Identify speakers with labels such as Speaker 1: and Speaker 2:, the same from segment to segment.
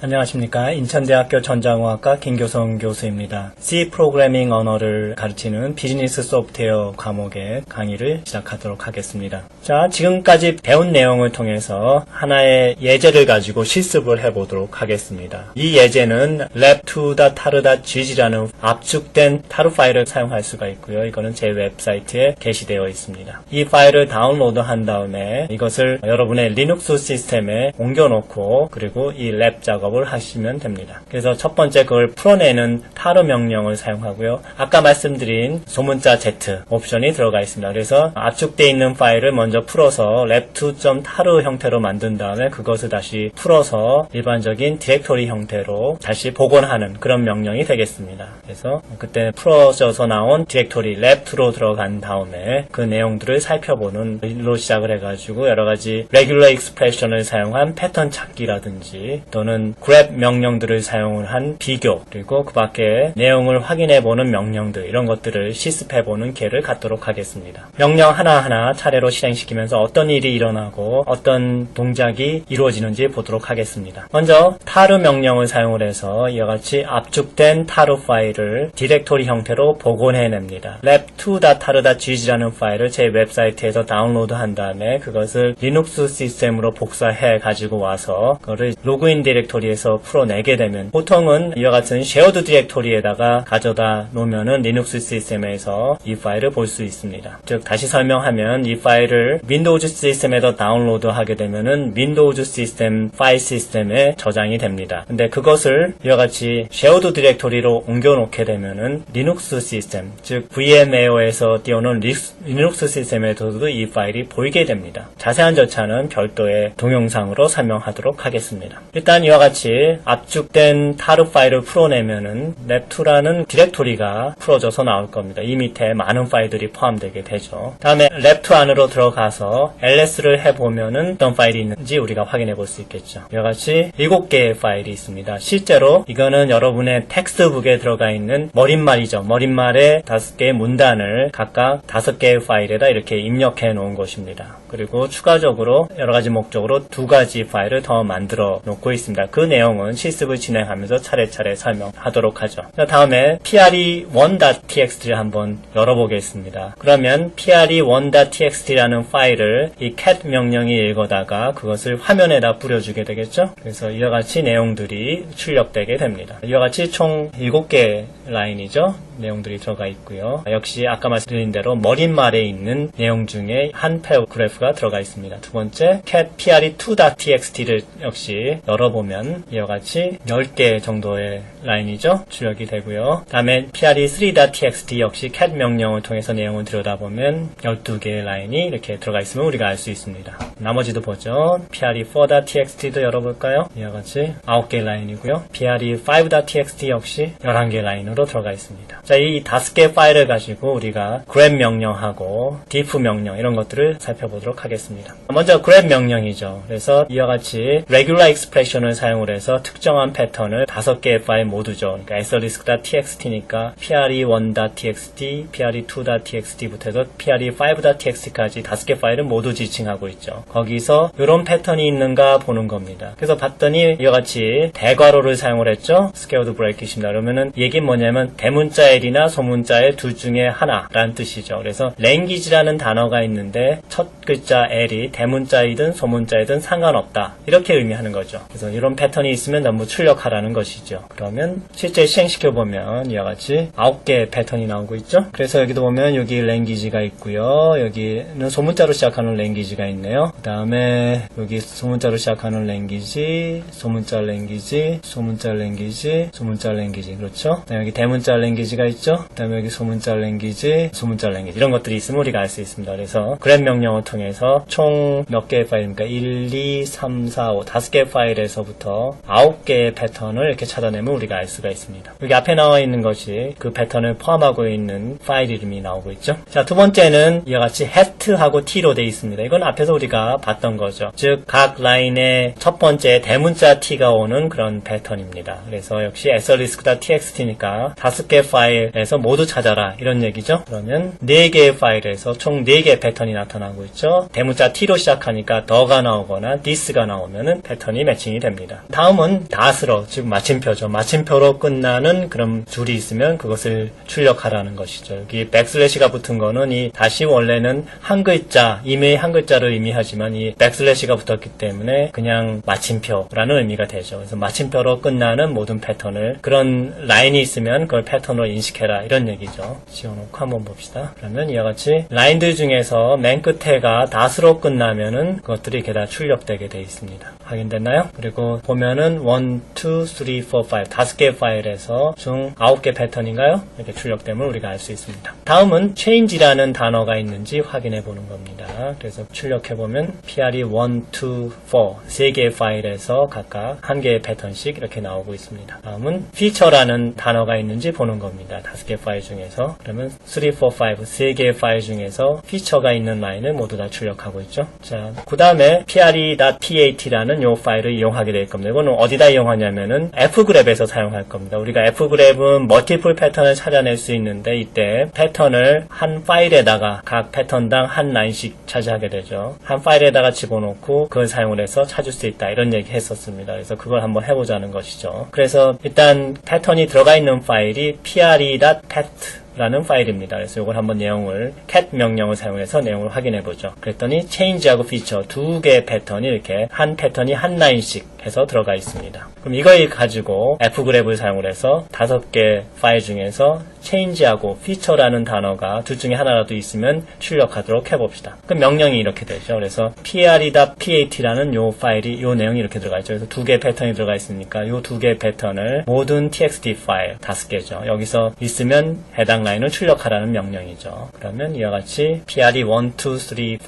Speaker 1: 안녕하십니까. 인천대학교 전자공학과 김교성 교수입니다. C 프로그래밍 언어를 가르치는 비즈니스 소프트웨어 과목의 강의를 시작하도록 하겠습니다. 자, 지금까지 배운 내용을 통해서 하나의 예제를 가지고 실습을 해보도록 하겠습니다. 이 예제는 lab2.tar.gg라는 압축된 타르 파일을 사용할 수가 있고요. 이거는 제 웹사이트에 게시되어 있습니다. 이 파일을 다운로드한 다음에 이것을 여러분의 리눅스 시스템에 옮겨놓고 그리고 이 랩 작업을 하시면 됩니다. 그래서 첫 번째 그걸 풀어내는 타르 명령을 사용하고요. 아까 말씀드린 소문자 Z 옵션이 들어가 있습니다. 그래서 압축되어 있는 파일을 먼저 풀어서 lab2.tar 형태로 만든 다음에 그것을 다시 풀어서 일반적인 디렉토리 형태로 다시 복원하는 그런 명령이 되겠습니다. 그래서 그때 풀어져서 나온 디렉토리 lab2로 들어간 다음에 그 내용들을 살펴보는 일로 시작을 해가지고 여러가지 regular expression을 사용한 패턴 찾기라든지 또는 grep 명령들을 사용한 비교 그리고 그 밖에 내용을 확인해보는 명령들 이런 것들을 실습해보는 기회를 갖도록 하겠습니다. 명령 하나하나 차례로 실행시키면서 어떤 일이 일어나고 어떤 동작이 이루어지는지 보도록 하겠습니다. 먼저 타르 명령을 사용을 해서 이와 같이 압축된 타르 파일을 디렉토리 형태로 복원해냅니다. lab2.tar.gg라는 파일을 제 웹사이트에서 다운로드한 다음에 그것을 리눅스 시스템으로 복사해 가지고 와서 그거를 로그인 디렉토리에서 풀어내게 되면 보통은 이와 같은 쉐어드 디렉토리에다가 가져다 놓으면은 리눅스 시스템에서 이 파일을 볼 수 있습니다. 즉 다시 설명하면 이 파일을 윈도우즈 시스템에서 다운로드하게 되면은 윈도우즈 시스템 파일 시스템에 저장이 됩니다. 근데 그것을 이와 같이 쉐어드 디렉토리로 옮겨놓게 되면은 리눅스 시스템 즉 VMware에서 띄우는 리눅스 시스템에서도 이 파일이 보이게 됩니다. 자세한 절차는 별도의 동영상으로 설명하도록 하겠습니다. 일단 이와 같이 압축된 타르 파일을 풀어내면은 lab2라는 디렉토리가 풀어져서 나올 겁니다. 이 밑에 많은 파일들이 포함되게 되죠. 다음에 lab2 안으로 들어가서 ls를 해보면은 어떤 파일이 있는지 우리가 확인해 볼 수 있겠죠. 이와 같이 7개의 파일이 있습니다. 실제로 이거는 여러분의 텍스트북에 들어가 있는 머릿말이죠. 머릿말의 5개의 문단을 각각 5개의 파일에다 이렇게 입력해 놓은 것입니다. 그리고 추가적으로 여러가지 목적으로 2가지 파일을 더 만들어 놓고 있습니다. 그 내용은 실습을 진행하면서 차례차례 설명하도록 하죠. 다음에 pre1.txt를 한번 열어보겠습니다. 그러면 pre1.txt라는 파일을 이 cat 명령이 읽어다가 그것을 화면에다 뿌려주게 되겠죠. 그래서 이와 같이 내용들이 출력되게 됩니다. 이와 같이 총 7개의 라인이죠. 내용들이 들어가 있고요. 역시 아까 말씀드린 대로 머릿말에 있는 내용 중에 한 패러그래프가 들어가 있습니다. 두 번째 cat pre2.txt를 역시 열어보면 이와 같이 10개 정도의 라인이죠. 출력이 되고요. 다음에 pre3.txt 역시 cat 명령을 통해서 내용을 들여다보면 12개의 라인이 이렇게 들어가 있으면 우리가 알 수 있습니다. 나머지도 보죠. pre4.txt도 열어볼까요? 이와 같이 9개의 라인이고요. pre5.txt 역시 11개의 라인으로 들어가 있습니다. 자, 이 5개 파일을 가지고 우리가 grep 명령하고 diff 명령 이런 것들을 살펴보도록 하겠습니다. 먼저 grep 명령이죠. 그래서 이와 같이 regular expression을 사용을 해서 특정한 패턴을 5개의 파일 모두죠. 그러니까 asterisk.txt니까 pre1.txt, pre2.txt부터 해서 pre5.txt까지 5개 파일을 모두 지칭하고 있죠. 거기서 이런 패턴이 있는가 보는 겁니다. 그래서 봤더니 이와 같이 대괄호를 사용을 했죠. squared bracket입니다. 그러면은 이 얘기는 뭐냐면 대문자 L이나 소문자 L 둘 중에 하나라는 뜻이죠. 그래서 language라는 단어가 있는데 첫 글자 L이 대문자이든 소문자이든 상관없다. 이렇게 의미하는 거죠. 그래서 이런 패턴이 있으면 전부 출력하라는 것이죠. 그러면 실제 시행시켜보면 이와 같이 9개의 패턴이 나오고 있죠. 그래서 여기도 보면 여기 language가 있고요. 여기는 소문자로 시작하는 language가 있네요. 그 다음에 여기 소문자로 시작하는 language, 소문자 language, 소문자 language, 소문자 language 그렇죠. 그다음에 여기 대문자 language가 있죠. 그 다음에 여기 소문자 language, 소문자 language 이런 것들이 있으면 우리가 알 수 있습니다. 그래서 grep 명령을 통해서 총 몇 개의 파일입니까? 1, 2, 3, 4, 5 5개의 파일에서부터 9개의 패턴을 이렇게 찾아내면 우리가 알 수가 있습니다. 여기 앞에 나와 있는 것이 그 패턴을 포함하고 있는 파일 이름이 나오고 있죠. 자, 두 번째는 이와 같이 hat하고 t로 되어 있습니다. 이건 앞에서 우리가 봤던 거죠. 즉 각 라인의 첫 번째 대문자 t가 오는 그런 패턴입니다. 그래서 역시 asterisk.txt니까 5개 파일 파일에서 모두 찾아라 이런 얘기죠. 그러면 4개의 파일에서 총 4개의 패턴이 나타나고 있죠. 대문자 T로 시작하니까 더가 나오거나 this가 나오면은 패턴이 매칭이 됩니다. 다음은 that으로, 즉 마침표죠. 마침표로 끝나는 그런 줄이 있으면 그것을 출력하라는 것이죠. 여기 백슬래시가 붙은 거는 이 다시 원래는 한 글자, 이메일 한 글자를 의미하지만 이 백슬래시가 붙었기 때문에 그냥 마침표라는 의미가 되죠. 그래서 마침표로 끝나는 모든 패턴을, 그런 라인이 있으면 그걸 패턴으로 인식해라 이런 얘기죠. 지워놓고 한번 봅시다. 그러면 이와 같이 라인들 중에서 맨 끝에가 that으로 끝나면은 그것들이 이렇게 다 출력되게 되어 있습니다. 확인됐나요? 그리고 보면은 1, 2, 3, 4, 5 5개의 파일에서 총 9개 패턴인가요? 이렇게 출력됨을 우리가 알 수 있습니다. 다음은 change라는 단어가 있는지 확인해 보는 겁니다. 그래서 출력해보면 PRE 1, 2, 4 3개의 파일에서 각각 1개의 패턴씩 이렇게 나오고 있습니다. 다음은 feature라는 단어가 있는지 보는 겁니다. 5개 파일 중에서. 그러면 3, 4, 5 3개의 파일 중에서 feature가 있는 라인을 모두 다 출력하고 있죠. 자, 그 다음에 PRE.pat라는 요 파일을 이용하게 될 겁니다. 이거는 어디다 이용하냐면은 fgrep에서 사용할 겁니다. 우리가 fgrep은 멀티플 패턴을 찾아낼 수 있는데 이때 패턴을 한 파일에다가 각 패턴당 한 라인씩 차지하게 되죠. 한 파일에다가 집어넣고 그걸 사용을 해서 찾을 수 있다 이런 얘기 했었습니다. 그래서 그걸 한번 해보자는 것이죠. 그래서 일단 패턴이 들어가 있는 파일이 pre.pat 라는 파일입니다. 그래서 이걸 한번 내용을 cat 명령을 사용해서 내용을 확인해 보죠. 그랬더니 change하고 feature 두 개의 패턴이 이렇게 한 패턴이 한 라인씩 해서 들어가 있습니다. 그럼 이걸 가지고 fgrep을 사용을 해서 5개 파일 중에서 change하고 feature라는 단어가 둘 중에 하나라도 있으면 출력하도록 해봅시다. 그럼 명령이 이렇게 되죠. 그래서 pre.pat라는 요 파일이 요 내용이 이렇게 들어가 있죠. 그래서 2개의 패턴이 들어가 있으니까 요 2개의 패턴을 모든 txt 파일 5개죠. 여기서 있으면 해당 라인을 출력하라는 명령이죠. 그러면 이와 같이 PRE 1, 2, 3, 4,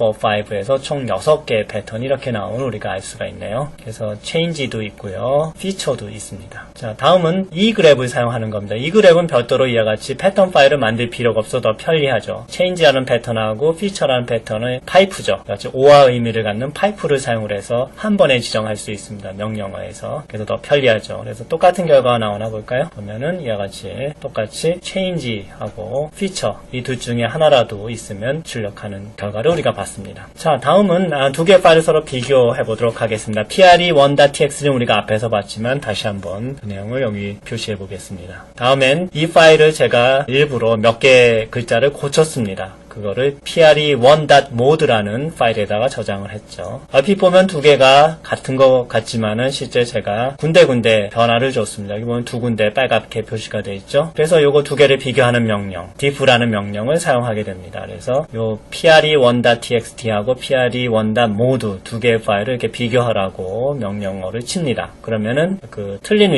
Speaker 1: 5에서 총 6개의 패턴이 이렇게 나오는 우리가 알 수가 있네요. 그래서 change도 있고요. feature도 있습니다. 자, 다음은 egrep을 사용하는 겁니다. egrep은 별도로 이와 같이 패턴 파일을 만들 필요가 없어 더 편리하죠. change라는 패턴하고 feature라는 패턴은 파이프죠. 오와 의미를 갖는 파이프를 사용을 해서 한 번에 지정할 수 있습니다. 명령어에서. 그래서 더 편리하죠. 그래서 똑같은 결과가 나오나 볼까요? 보면은 이와 같이 똑같이 change 하고 feature 이 둘 중에 하나라도 있으면 출력하는 결과를 우리가 봤습니다. 자, 다음은 2개의 파일을 서로 비교해 보도록 하겠습니다. pre1.tx는 우리가 앞에서 봤지만 다시 한번 그 내용을 여기 표시해 보겠습니다. 다음엔 이 파일을 제가 일부러 몇 개의 글자를 고쳤습니다. 그거를 pre1.mode라는 파일에다가 저장을 했죠. 얼핏 보면 두 개가 같은 것 같지만은 실제 제가 군데군데 변화를 줬습니다. 여기 보면 두 군데 빨갛게 표시가 되어 있죠. 그래서 요거 두 개를 비교하는 명령, diff라는 명령을 사용하게 됩니다. 그래서 요 pre1.txt하고 pre1.mode 두 개의 파일을 이렇게 비교하라고 명령어를 칩니다. 그러면은 그 틀린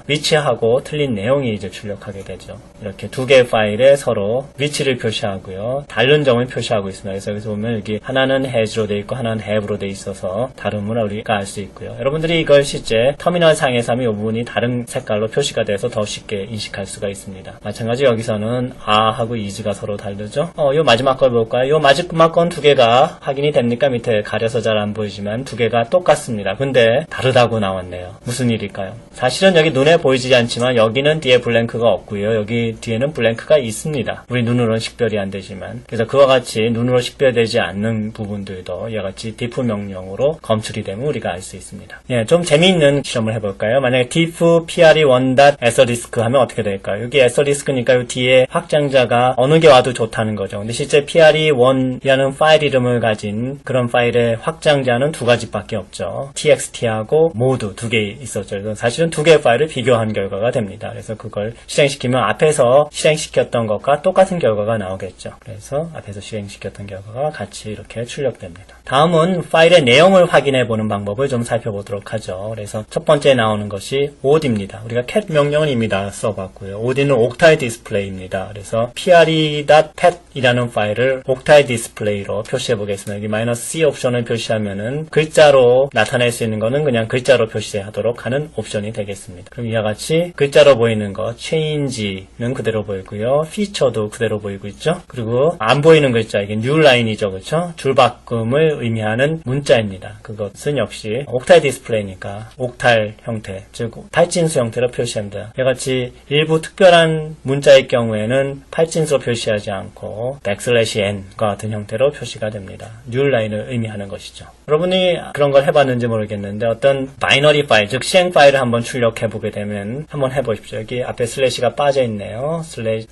Speaker 1: 위치하고 틀린 내용이 이제 출력하게 되죠. 이렇게 두 개의 파일에 서로 위치를 표시하고요. 다른 점을 표시하고 있습니다. 그래서 여기서 보면 여기 하나는 has로 되어 있고 하나는 have로 되어 있어서 다름을 우리가 알 수 있고요. 여러분들이 이걸 실제 터미널 상에서 하면 이 부분이 다른 색깔로 표시가 돼서 더 쉽게 인식할 수가 있습니다. 마찬가지 여기서는 a하고 is가 서로 다르죠. 요 마지막 걸 볼까요? 요 마지막 건 두 개가 확인이 됩니까? 밑에 가려서 잘 안 보이지만 두 개가 똑같습니다. 근데 다르다고 나왔네요. 무슨 일일까요? 사실은 여기 눈에 보이지 않지만 여기는 뒤에 블랭크가 없고요. 여기 뒤에는 블랭크가 있습니다. 우리 눈으로는 식별이 안 되지만. 그래서 그와 같이 눈으로 식별되지 않는 부분들도 이와 같이 diff 명령으로 검출이 되면 우리가 알 수 있습니다. 예, 좀 재미있는 실험을 해볼까요? 만약에 diff pre1.asterisk 하면 어떻게 될까요? 여기 asterisk니까 요 뒤에 확장자가 어느 게 와도 좋다는 거죠. 근데 실제 pre1이라는 파일 이름을 가진 그런 파일의 확장자는 두 가지밖에 없죠. txt하고 mode 두 개 있었죠. 그래서 사실은 두 개의 파일을 비교한 결과가 됩니다. 그래서 그걸 실행시키면 앞에서 실행시켰던 것과 똑같은 결과가 나오겠죠. 그래서 앞에서 실행시켰던 결과가 같이 이렇게 출력됩니다. 다음은 파일의 내용을 확인해 보는 방법을 좀 살펴보도록 하죠. 그래서 첫 번째 나오는 것이 od입니다. 우리가 cat 명령은 이미 다 써봤고요. od는 octal display입니다. 그래서 pre.pat 이라는 파일을 octal display로 표시해 보겠습니다. 여기 -c 옵션을 표시하면은 글자로 나타낼 수 있는 거는 그냥 글자로 표시하도록 하는 옵션이 되겠습니다. 그럼 이와 같이 글자로 보이는 거 change는 그대로 보이고요. feature도 그대로 보이고 있죠. 그리고 안 보이는 글자, 이게 뉴라인이죠. 그렇죠? 줄바꿈을 의미하는 문자입니다. 그것은 역시 옥탈 디스플레이니까 옥탈 형태, 즉 8진수 형태로 표시합니다. 이같이 일부 특별한 문자의 경우에는 8진수로 표시하지 않고 백슬래시(n)과 같은 형태로 표시가 됩니다. 뉴라인을 의미하는 것이죠. 여러분이 그런 걸 해봤는지 모르겠는데 어떤 바이너리 파일, 즉 시행 파일을 한번 출력해보게 되면 한번 해보십시오. 여기 앞에 슬래시가 빠져있네요.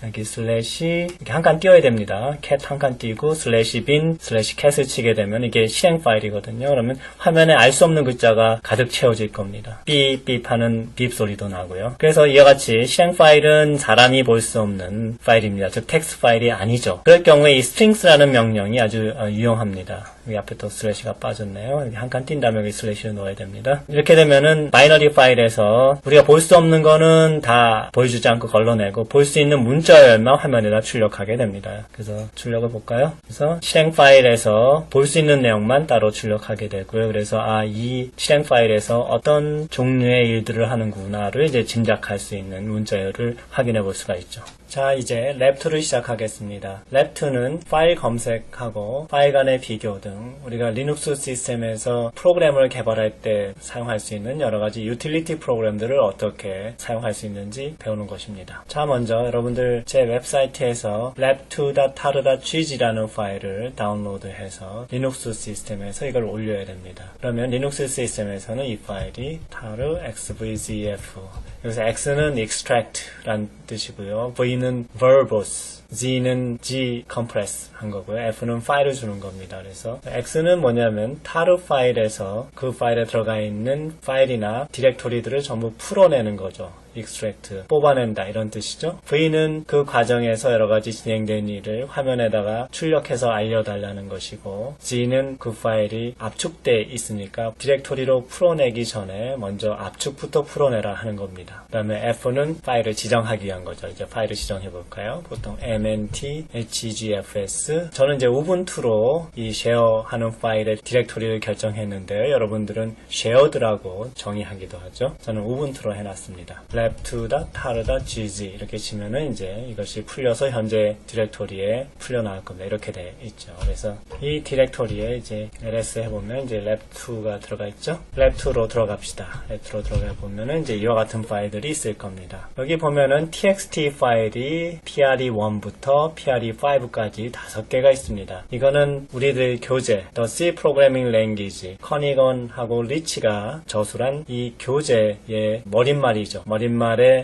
Speaker 1: 여기 슬래시 이렇게 한 칸 띄워야 됩니다. cat 한 칸 띄고 슬래시 bin 슬래시 cat을 치게 되면 이게 실행 파일이거든요. 그러면 화면에 알 수 없는 글자가 가득 채워질 겁니다. 삐삐 하는 빕 소리도 나고요. 그래서 이와 같이 실행 파일은 사람이 볼 수 없는 파일입니다. 즉 텍스트 파일이 아니죠. 그럴 경우에 이 strings라는 명령이 아주 유용합니다. 여기 앞에 또 슬래시가 빠졌네요. 여기 한 칸 띈 다음에 여기 슬래시를 넣어야 됩니다. 이렇게 되면은 바이너리 파일에서 우리가 볼 수 없는 거는 다 보여주지 않고 걸러내고 볼 수 있는 문자열만 화면에다 출력하게 됩니다. 그래서 출력을 볼까요? 그래서 실행 파일에서 볼 수 있는 내용만 따로 출력하게 되고요. 그래서 이 실행 파일에서 어떤 종류의 일들을 하는구나를 이제 짐작할 수 있는 문자열을 확인해 볼 수가 있죠. 자, 이제 랩2를 시작하겠습니다. 랩2는 파일 검색하고 파일 간의 비교 등 우리가 리눅스 시스템에서 프로그램을 개발할 때 사용할 수 있는 여러가지 유틸리티 프로그램들을 어떻게 사용할 수 있는지 배우는 것입니다. 자, 먼저 여러분들 제 웹사이트에서 lab2.tar.gz라는 파일을 다운로드해서 리눅스 시스템에서 이걸 올려야 됩니다. 그러면 리눅스 시스템에서는 이 파일이 tar xvzf, 여기서 x는 extract란 뜻이고요. v는 verbose, Z는 G compress 한 거고요. F는 파일을 주는 겁니다. 그래서 X는 뭐냐면 tar 파일에서 그 파일에 들어가 있는 파일이나 디렉토리들을 전부 풀어내는 거죠. extract, 뽑아낸다 이런 뜻이죠. V는 그 과정에서 여러가지 진행된 일을 화면에다가 출력해서 알려달라는 것이고, G는 그 파일이 압축돼 있으니까 디렉토리로 풀어내기 전에 먼저 압축부터 풀어내라 하는 겁니다. 그 다음에 F는 파일을 지정하기 위한 거죠. 이제 파일을 지정해 볼까요? 보통 mnt hgfs, 저는 이제 우분투로 이 쉐어하는 파일의 디렉토리를 결정했는데요. 여러분들은 shared라고 정의하기도 하죠. 저는 우분투로 해놨습니다. lab2.tar.gz 이렇게 치면은 이제 이것이 풀려서 현재 디렉토리에 풀려 나올 겁니다. 이렇게 돼 있죠. 그래서 이 디렉토리에 이제 ls 해보면 이제 lab2가 들어가 있죠. lab2로 들어갑시다. lab2로 들어가 보면은 이제 이와 같은 파일들이 있을 겁니다. 여기 보면은 txt 파일이 pre1부터 pre5까지 5개가 있습니다. 이거는 우리들 교재 The C Programming Language, 커니건하고 리치가 저술한 이 교재의 머릿말이죠. 머릿말의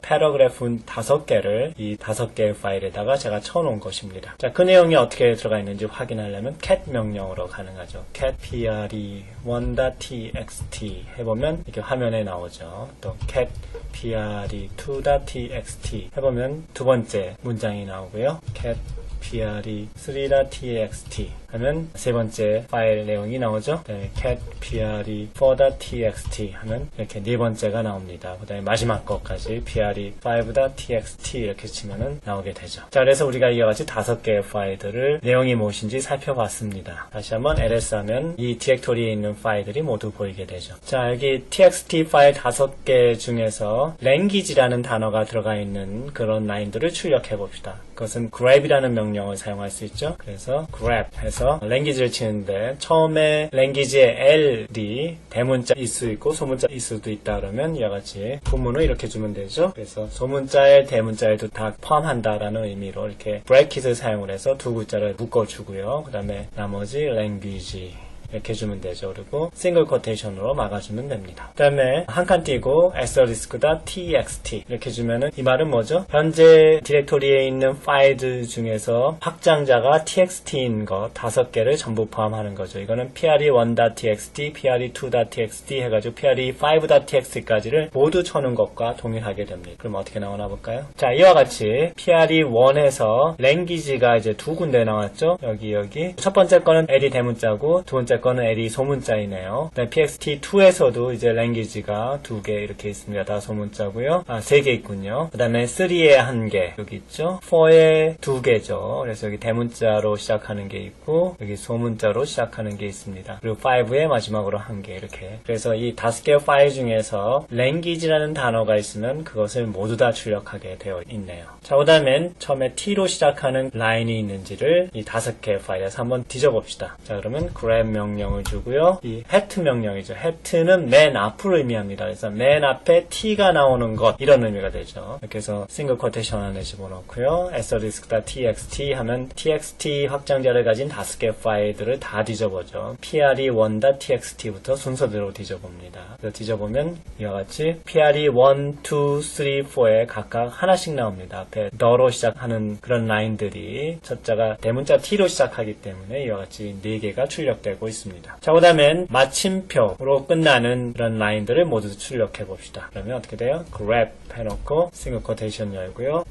Speaker 1: 패러그래프 5개를 이 5개의 파일에다가 제가 쳐놓은 것입니다. 자, 그 내용이 어떻게 들어가 있는지 확인하려면 cat 명령으로 가능하죠. cat pre1.txt 해보면 이렇게 화면에 나오죠. 또 cat pre2.txt 해보면 두 번째 문장이 나오고요. cat pre3.txt 하면 세 번째 파일 내용이 나오죠. 네, cat pre4.txt 하면 이렇게 네 번째가 나옵니다. 그 다음에 마지막 것까지 pre5.txt 이렇게 치면은 나오게 되죠. 자, 그래서 우리가 이와 같이 5개의 파일들을 내용이 무엇인지 살펴봤습니다. 다시 한번 ls 하면 이 디렉토리에 있는 파일들이 모두 보이게 되죠. 자, 여기 txt 파일 5개 중에서 language라는 단어가 들어가 있는 그런 라인들을 출력해 봅시다. 그것은 grab이라는 명령을 사용할 수 있죠. 그래서 grab 해서 language를 치는데 처음에 language의 L이 대문자일 수 있고 소문자일 수도 있다 그러면 이와 같이 구문을 이렇게 주면 되죠. 그래서 소문자의 대문자에도 다 포함한다라는 의미로 이렇게 브래킷을 사용을 해서 두 글자를 묶어주고요. 그 다음에 나머지 language 이렇게 해주면 되죠. 그리고 싱글 코테이션으로 막아주면 됩니다. 그 다음에 한 칸 띄고 asterisk.txt 이렇게 해주면은 이 말은 뭐죠? 현재 디렉토리에 있는 파일들 중에서 확장자가 txt인 거 5개를 전부 포함하는 거죠. 이거는 pre1.txt, pre2.txt 해가지고 pre5.txt까지를 모두 쳐놓은 것과 동일하게 됩니다. 그럼 어떻게 나오나 볼까요? 자, 이와 같이 pre1에서 language가 이제 두 군데 나왔죠. 여기 첫 번째 거는 L이 대문자고 두 번째 거는 L이 소문자이네요. pxt2에서도 이제 language가 2개 이렇게 있습니다. 다 소문자고요. 3개 있군요. 그 다음에 3에 1개 여기 있죠. 4에 2개죠. 그래서 여기 대문자로 시작하는 게 있고 여기 소문자로 시작하는 게 있습니다. 그리고 5에 마지막으로 1개 이렇게. 그래서 이 5개의 파일 중에서 language라는 단어가 있으면 그것을 모두 다 출력하게 되어 있네요. 자, 그 다음엔 처음에 T로 시작하는 라인이 있는지를 이 5개의 파일에서 한번 뒤져봅시다. 자, 그러면 grab 명령을 주고요. 이 hat 명령이죠. hat는 맨 앞을 의미합니다. 그래서 맨 앞에 T가 나오는 것 이런 의미가 되죠. 이렇게 해서 싱글 쿼테이션 안에 집어넣고요. asterisk.txt 하면 txt 확장자를 가진 5개의 파일들을 다 뒤져보죠. pre1.txt부터 순서대로 뒤져봅니다. 그래서 뒤져보면 이와 같이 pre1, 2, 3, 4에 각각 하나씩 나옵니다. 앞에 더로 시작하는 그런 라인들이 첫자가 대문자 T로 시작하기 때문에 이와 같이 4개가 출력되고 있습니다. 자, 그 다음엔 마침표로 끝나는 그런 라인들을 모두 출력해 봅시다. 그러면 어떻게 돼요? grep 해놓고 싱글 쿼테이션 열고요.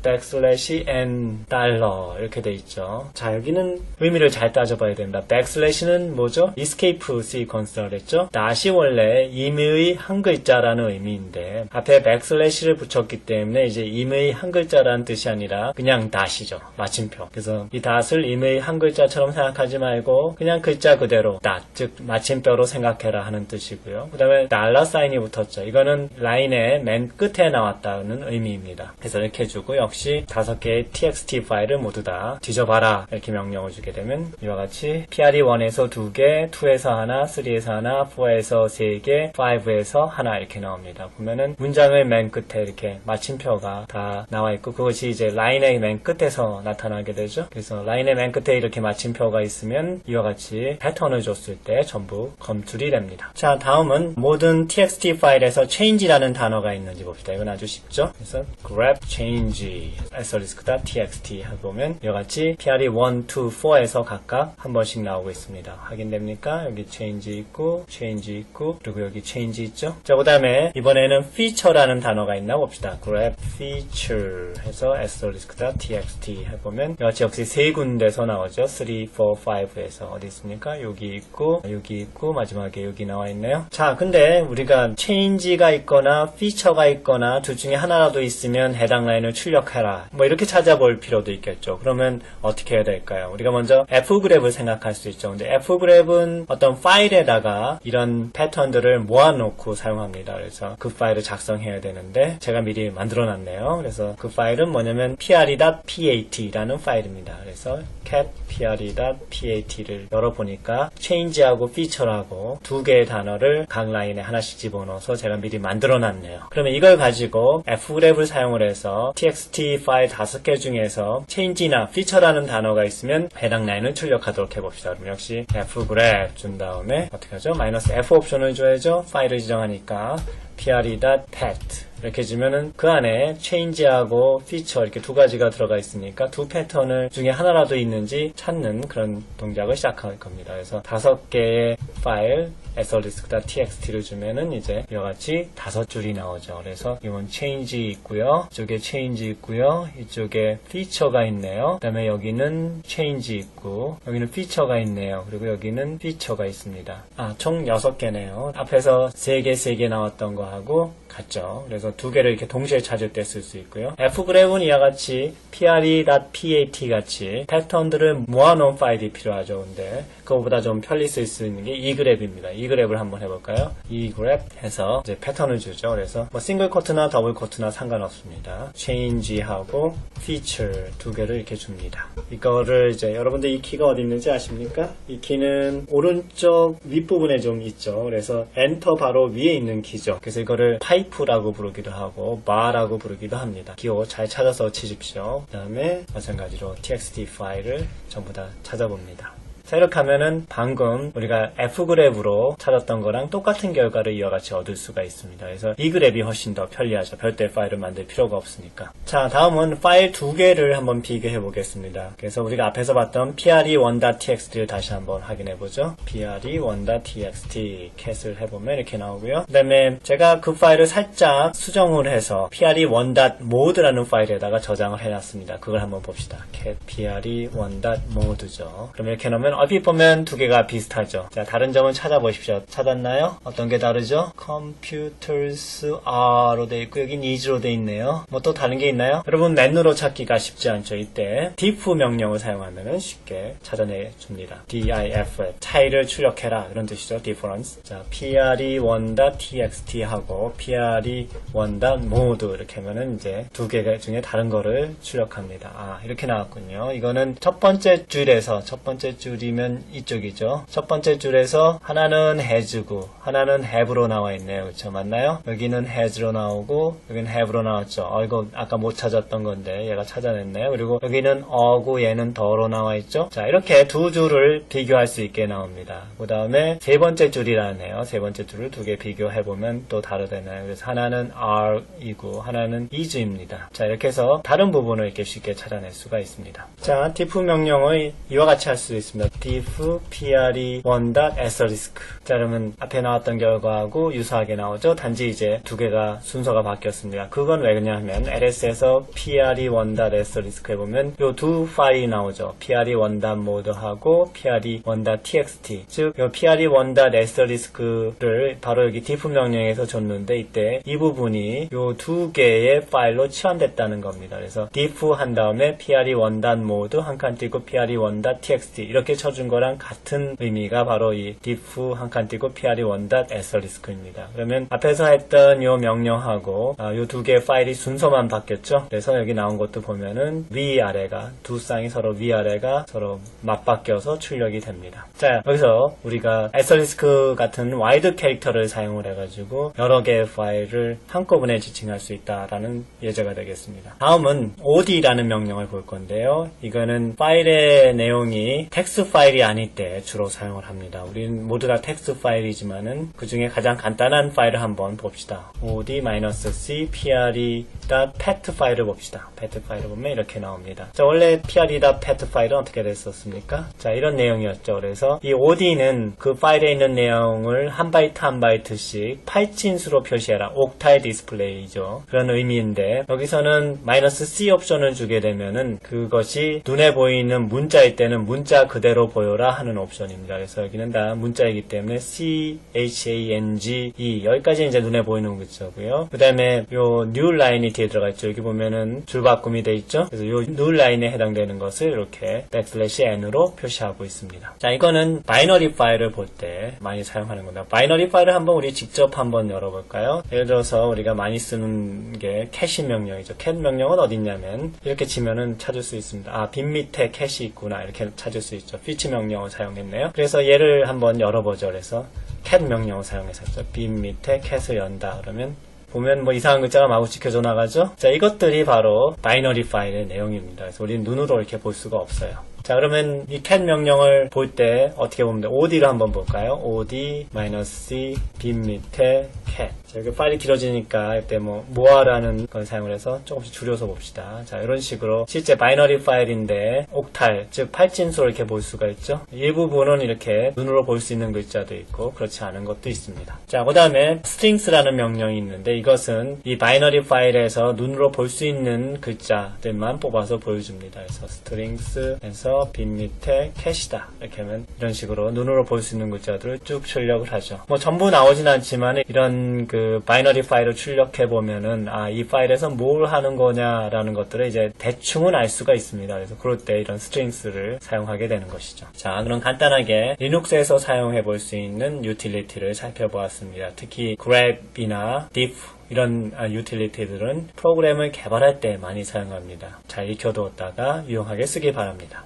Speaker 1: n 달러 이렇게 돼 있죠. 자, 여기는 의미를 잘 따져봐야 됩니다. 백슬래시는 뭐죠? escape sequence라고 했죠. 다시 원래 임의의 한 글자라는 의미인데 앞에 백슬래시를 붙였기 때문에 이제 임의의 한 글자라는 뜻이 아니라 그냥 다시죠. 마침표. 그래서 이 닷을 임의의 한 글자처럼 생각하지 말고 그냥 글자 그대로 닷, 즉 마침표로 생각해라 하는 뜻이고요. 그 다음에 달러 사인이 붙었죠. 이거는 라인의 맨 끝에 나왔다는 의미입니다. 그래서 이렇게 해주고 역시 5개의 txt 파일을 모두 다 뒤져봐라 이렇게 명령을 주게 되면 이와 같이 pre1에서 2개, 2에서 하나, 3에서 하나, 4에서 3개, 5에서 하나 이렇게 나옵니다. 보면은 문장의 맨 끝에 이렇게 마침표가 다 나와 있고 그것이 이제 라인의 맨 끝에서 나타나게 되죠. 그래서 라인의 맨 끝에 이렇게 마침표가 있으면 이와 같이 패턴을 줬을 때 전부 검출이 됩니다. 자, 다음은 모든 txt 파일에서 change라는 단어가 있는지 봅시다. 이건 아주 쉽죠. 그래서 grep change asterisk.txt 해보면 이와 같이 pre1, 2, 4에서 각각 한 번씩 나오고 있습니다. 확인됩니까? 여기 change 있고 그리고 여기 change 있죠. 자, 그 다음에 이번에는 feature라는 단어가 있나 봅시다. grep feature 해서 asterisk.txt 해보면 이와 같이 역시 3군데서 나오죠. 3, 4, 5에서 어디 있습니까? 여기 있고 마지막에 여기 나와 있네요. 자, 근데 우리가 change가 있거나 feature가 있거나 둘 중에 하나라도 있으면 해당 라인을 출력해라 뭐 이렇게 찾아볼 필요도 있겠죠. 그러면 어떻게 해야 될까요? 우리가 먼저 fgrep을 생각할 수 있죠. 근데 fgrep은 어떤 파일에다가 이런 패턴들을 모아놓고 사용합니다. 그래서 그 파일을 작성해야 되는데 제가 미리 만들어 놨네요. 그래서 그 파일은 뭐냐면 pre.pat라는 파일입니다. 그래서 cat pre.pat를 열어보니까 change하고 feature하고 2개의 단어를 각 라인에 하나씩 집어넣어서 제가 미리 만들어 놨네요. 그러면 이걸 가지고 fgrep을 사용을 해서 txt 파일 5개 중에서 change나 feature라는 단어가 있으면 해당 라인을 출력하도록 해봅시다. 그럼 역시 fgrep 준 다음에 어떻게 하죠? -f 옵션을 줘야죠. 파일을 지정하니까 pre.pat 이렇게 주면은 그 안에 change하고 feature 이렇게 2가지가 들어가 있으니까 2 패턴을 중에 하나라도 있는지 찾는 그런 동작을 시작할 겁니다. 그래서 5개의 파일 asterisk.txt를 주면은 이제 이와 같이 5줄이 나오죠. 그래서 이건 change 있고요. 이쪽에 change 있고요. 이쪽에 feature가 있네요. 그 다음에 여기는 change 있고 여기는 feature가 있네요. 그리고 여기는 feature가 있습니다. 총 6개네요. 앞에서 3개 나왔던 거하고 같죠. 그래서 2개를 이렇게 동시에 찾을 때 쓸 수 있고요. fgrep은 이와 같이 pre.pat 같이 패턴들을 모아놓은 파일이 필요하죠. 근데 그거보다 좀 편리 쓸 수 있는 게 egrep입니다. egrep을 한번 해볼까요? egrep 해서 이제 패턴을 주죠. 그래서 뭐 싱글 코트나 더블 코트나 상관없습니다. change하고 feature 2개를 이렇게 줍니다. 이거를 이제 여러분들 이 키가 어디 있는지 아십니까? 이 키는 오른쪽 윗부분에 좀 있죠. 그래서 엔터 바로 위에 있는 키죠. 그래서 이거를 파이프라고 부르기도 하고 바라고 부르기도 합니다. 기호 잘 찾아서 치십시오. 그 다음에 마찬가지로 txt 파일을 전부 다 찾아봅니다. 자, 이렇게 하면은 방금 우리가 fgrep으로 찾았던 거랑 똑같은 결과를 이와 같이 얻을 수가 있습니다. 그래서 이 그랩이 훨씬 더 편리하죠. 별도의 파일을 만들 필요가 없으니까. 자, 다음은 파일 2개를 한번 비교해 보겠습니다. 그래서 우리가 앞에서 봤던 pre1.txt를 다시 한번 확인해 보죠. pre1.txt 캣을 해보면 이렇게 나오고요. 그 다음에 제가 그 파일을 살짝 수정을 해서 pre1.mode라는 파일에다가 저장을 해놨습니다. 그걸 한번 봅시다. cat pre1.mode죠. 그럼 이렇게 넣으면 얼핏 보면 두 개가 비슷하죠. 자, 다른 점은 찾아보십시오. 찾았나요? 어떤 게 다르죠? computers are로 돼 있고 여긴 is로 돼 있네요. 뭐 또 다른 게 있나요? 여러분 맨으로 찾기가 쉽지 않죠. 이때 diff 명령을 사용하면 쉽게 찾아내 줍니다. diff 차이를 출력해라 이런 뜻이죠. difference. 자, pre1.txt 하고 pre1.mode 이렇게 하면은 이제 두 개 중에 다른 거를 출력합니다. 아, 이렇게 나왔군요. 이거는 첫 번째 줄에서 첫 번째 줄이면 이쪽이죠. 첫 번째 줄에서 하나는 has고 하나는 have로 나와 있네요. 그렇죠? 맞나요? 여기는 has로 나오고 여기는 have로 나왔죠. 이거 아까 못 찾았던 건데 얘가 찾아냈네요. 그리고 여기는 어고 얘는 더로 나와 있죠. 자, 이렇게 두 줄을 비교할 수 있게 나옵니다. 그 다음에 세 번째 줄이라네요. 세 번째 줄을 두 개 비교해보면 또 다르잖아요. 그래서 하나는 are이고 하나는 is입니다. 자, 이렇게 해서 다른 부분을 이렇게 쉽게 찾아낼 수가 있습니다. 자, diff 명령을 이와 같이 할 수 있습니다. diff pre1.asterisk. 자, 그러면 앞에 나왔던 결과하고 유사하게 나오죠. 단지 이제 두 개가 순서가 바뀌었습니다. 그건 왜 그러냐면 ls에서 pre1.asterisk 해보면 요 두 파일이 나오죠. pre1.mode하고 pre1.txt. 즉, 요 pre1.asterisk를 바로 여기 diff 명령에서 줬는데 이때 이 부분이 요 두 개의 파일로 치환됐다는 겁니다. 그래서 diff 한 다음에 pre1.mode 한 칸 띄고 pre1.txt 이렇게 쳐준 거랑 같은 의미가 바로 이 diff 한 칸 띄고 pre1.asterisk입니다. 그러면 앞에서 했던 요 명령하고 요 두 개의 파일이 순서만 바뀌었죠. 그래서 여기 나온 것도 보면은 위아래가 두 쌍이 서로 위아래가 서로 맞바뀌어서 출력이 됩니다. 자, 여기서 우리가 asterisk 같은 와이드 캐릭터를 사용을 해가지고 여러 개의 파일을 한꺼번에 지칭할 수 있다라는 예제가 되겠습니다. 다음은 od라는 명령을 볼 건데요. 이거는 파일의 내용이 텍스트 파일이 아닐 때 주로 사용을 합니다. 우리는 모두 다 텍스트 파일이지만은 그 중에 가장 간단한 파일을 한번 봅시다. od-c pre.pat 파일을 봅시다. pat 파일을 보면 이렇게 나옵니다. 자, 원래 pre.pat 파일은 어떻게 됐었습니까? 자, 이런 내용이었죠. 그래서 이 od는 그 파일에 있는 내용을 한 바이트 한 바이트씩 8진수로 표시해라. 옥타일 디스플레이죠. 그런 의미인데 여기서는 -c 옵션을 주게 되면은 그것이 눈에 보이는 문자일 때는 문자 그대로 보여라 하는 옵션입니다. 그래서 여기는 다 문자이기 때문에 change 여기까지 이제 눈에 보이는 문자고요. 그 다음에 요 new 라인이 뒤에 들어가 있죠. 여기 보면은 줄바꿈이 돼 있죠. 그래서 요 new 라인에 해당되는 것을 이렇게 \n으로 표시하고 있습니다. 자, 이거는 바이너리 파일을 볼 때 많이 사용하는 겁니다. 바이너리 파일을 한번 우리 직접 한번 열어볼까요? 예를 들어서 우리가 많이 쓰는 게 캐시 명령이죠. cat 명령은 어디 있냐면 이렇게 치면은 찾을 수 있습니다. 아, 빈 밑에 캐시 있구나 이렇게 찾을 수 있죠. fetch 명령을 사용했네요. 그래서 얘를 한번 열어보죠. 그래서 cat 명령을 사용해서 빈 밑에 cat을 연다 그러면 보면 뭐 이상한 글자가 마구 찍혀져 나가죠. 자, 이것들이 바로 바이너리 파일의 내용입니다. 그래서 우리는 눈으로 이렇게 볼 수가 없어요. 자, 그러면 이 cat 명령을 볼 때 어떻게 보면 돼? od를 한번 볼까요? od-c 빈 밑에 cat. 자, 여기 파일이 길어지니까 이때 뭐 more라는 걸 사용을 해서 조금씩 줄여서 봅시다. 자, 이런 식으로 실제 바이너리 파일인데 옥탈, 즉 8진수로 이렇게 볼 수가 있죠. 일부분은 이렇게 눈으로 볼 수 있는 글자도 있고 그렇지 않은 것도 있습니다. 자, 그 다음에 strings라는 명령이 있는데 이것은 이 바이너리 파일에서 눈으로 볼 수 있는 글자들만 뽑아서 보여줍니다. 그래서 strings에서 빈 밑에 cat이다 이렇게 하면 이런 식으로 눈으로 볼 수 있는 글자들을 쭉 출력을 하죠. 뭐 전부 나오진 않지만 이런 그 바이너리 파일을 출력해 보면은 이 파일에서 뭘 하는 거냐라는 것들을 이제 대충은 알 수가 있습니다. 그래서 그럴 때 이런 스트링스를 사용하게 되는 것이죠. 자, 그럼 간단하게 리눅스에서 사용해 볼 수 있는 유틸리티를 살펴보았습니다. 특히 grep이나 diff 이런 유틸리티들은 프로그램을 개발할 때 많이 사용합니다. 잘 익혀두었다가 유용하게 쓰기 바랍니다.